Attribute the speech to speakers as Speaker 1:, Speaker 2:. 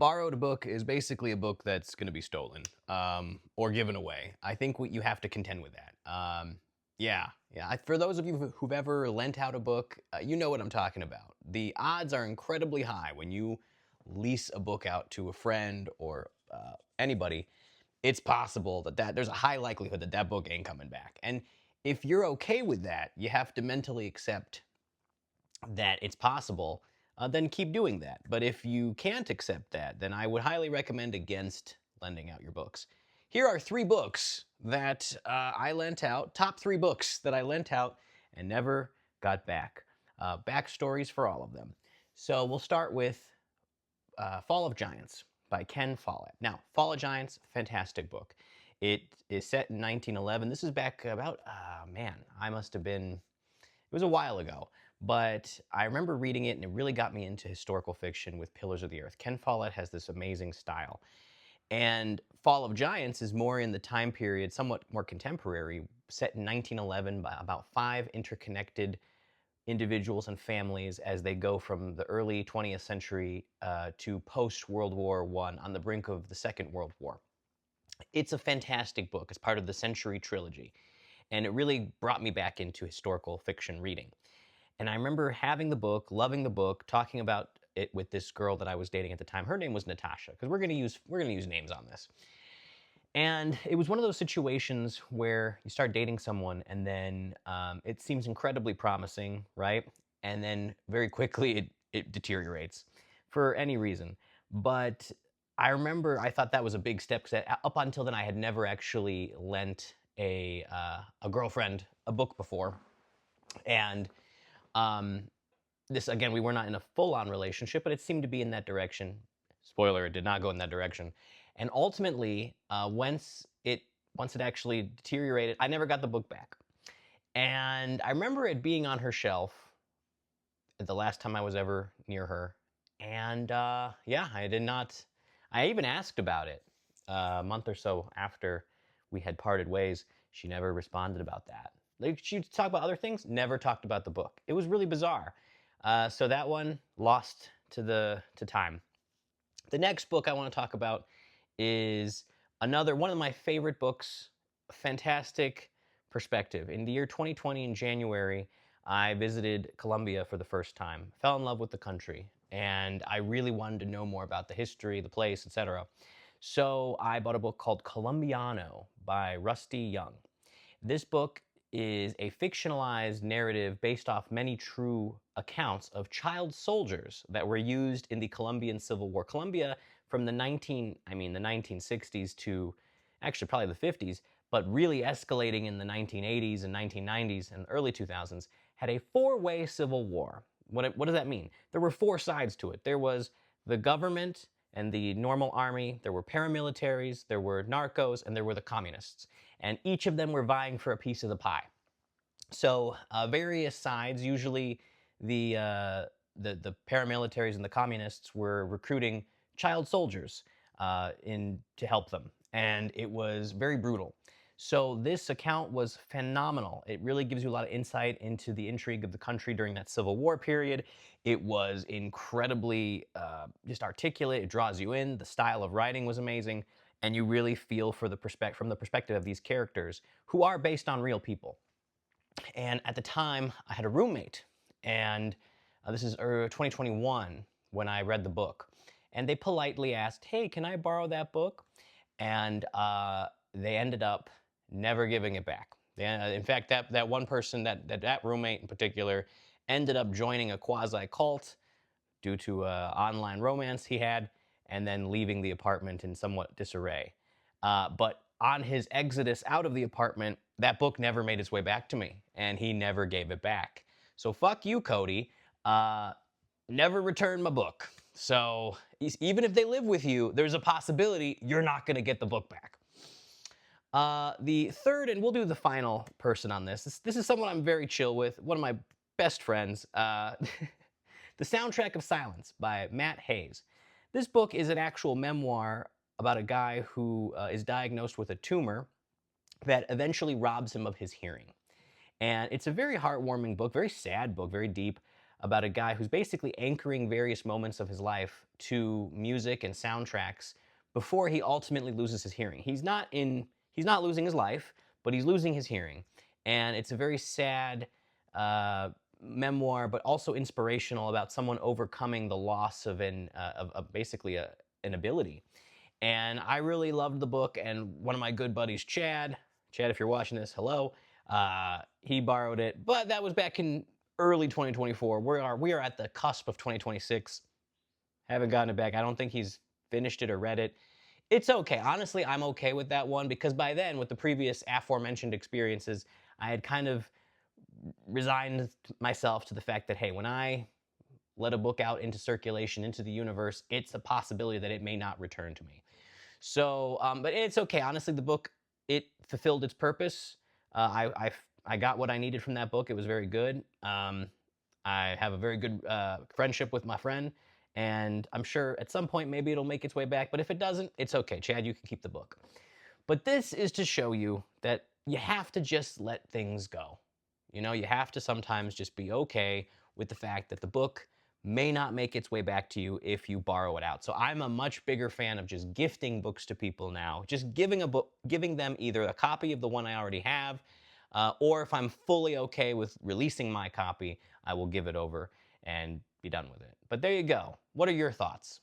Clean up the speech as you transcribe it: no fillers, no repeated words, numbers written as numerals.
Speaker 1: borrowed book is basically a book that's going to be stolen or given away. I think you have to contend with that. Yeah. For those of you who've ever lent out a book, you know what I'm talking about. The odds are incredibly high when you lease a book out to a friend or anybody. It's possible that there's a high likelihood that that book ain't coming back. And if you're okay with that, you have to mentally accept that it's possible, then keep doing that. But if you can't accept that, then I would highly recommend against lending out your books. Here are three books that I lent out, top three books that I lent out and never got back. Backstories for all of them. So we'll start with Fall of Giants by Ken Follett. Now, Fall of Giants, fantastic book. It is set in 1911. This is back about, I must have been, it was a while ago. But I remember reading it, and it really got me into historical fiction with Pillars of the Earth. Ken Follett has this amazing style. And Fall of Giants is more in the time period, somewhat more contemporary, set in 1911 by about 5 interconnected individuals and families as they go from the early 20th century to post-World War I on the brink of the Second World War. It's a fantastic book. It's part of the Century Trilogy. And it really brought me back into historical fiction reading. And I remember having the book, loving the book, talking about it with this girl that I was dating at the time. Her name was Natasha, because we're gonna use names on this. And it was one of those situations where you start dating someone and then it seems incredibly promising, right? And then very quickly it deteriorates for any reason. But I remember I thought that was a big step because up until then I had never actually lent a girlfriend a book before. And this, again, we were not in a full-on relationship, but it seemed to be in that direction. Spoiler, it did not go in that direction. And ultimately, once it actually deteriorated, I never got the book back. And I remember it being on her shelf the last time I was ever near her. And yeah, I even asked about it a month or so after we had parted ways. She never responded about that. Like, she'd talk about other things, never talked about the book. It was really bizarre. So that one lost to time. The next book I want to talk about is another one of my favorite books. Fantastic perspective. In the year 2020, in January, I visited Colombia for the first time. Fell in love with the country, and I really wanted to know more about the history, the place, etc. So I bought a book called Colombiano by Rusty Young. This book is a fictionalized narrative based off many true accounts of child soldiers that were used in the Colombian Civil War. Colombia from the 1960s to actually probably the 50s, but really escalating in the 1980s and 1990s and early 2000s, had a 4-way civil war. What does that mean? There were 4 sides to it. There was the government and the normal army, there were paramilitaries, there were narcos, and there were the communists. And each of them were vying for a piece of the pie. So various sides, usually the paramilitaries and the communists, were recruiting child soldiers to help them. And it was very brutal. So this account was phenomenal. It really gives you a lot of insight into the intrigue of the country during that Civil War period. It was incredibly just articulate. It draws you in. The style of writing was amazing. And you really feel from the perspective of these characters who are based on real people. And at the time, I had a roommate, and this is 2021 when I read the book. And they politely asked, hey, can I borrow that book? And they ended up never giving it back. In fact, that one person, that roommate in particular, ended up joining a quasi-cult due to online romance he had, and then leaving the apartment in somewhat disarray. But on his exodus out of the apartment, that book never made its way back to me, and he never gave it back. So fuck you, Cody. Never return my book. So even if they live with you, there's a possibility you're not going to get the book back. The third, and we'll do the final person on this. This is someone I'm very chill with, one of my best friends. The Soundtrack of Silence by Matt Hayes. This book is an actual memoir about a guy who is diagnosed with a tumor that eventually robs him of his hearing. And it's a very heartwarming book, very sad book, very deep. about a guy who's basically anchoring various moments of his life to music and soundtracks before he ultimately loses his hearing. He's not losing his life, but he's losing his hearing. And it's a very sad memoir, but also inspirational about someone overcoming the loss of basically an ability. And I really loved the book. And one of my good buddies, Chad, if you're watching this, hello. He borrowed it, but that was back in early 2024. We are at the cusp of 2026. Haven't gotten it back. I don't think he's finished it or read it. It's okay. Honestly, I'm okay with that one because by then, with the previous aforementioned experiences, I had kind of resigned myself to the fact that, hey, when I let a book out into circulation, into the universe, it's a possibility that it may not return to me. So, but it's okay. Honestly, the book, it fulfilled its purpose. I got what I needed from that book. It was very good. I have a very good friendship with my friend, and I'm sure at some point maybe it'll make its way back. But if it doesn't, it's okay. Chad, you can keep the book. But this is to show you that you have to just let things go. You know, you have to sometimes just be okay with the fact that the book may not make its way back to you if you borrow it out. So I'm a much bigger fan of just gifting books to people now. Just giving them either a copy of the one I already have, or if I'm fully okay with releasing my copy, I will give it over and be done with it. But there you go. What are your thoughts?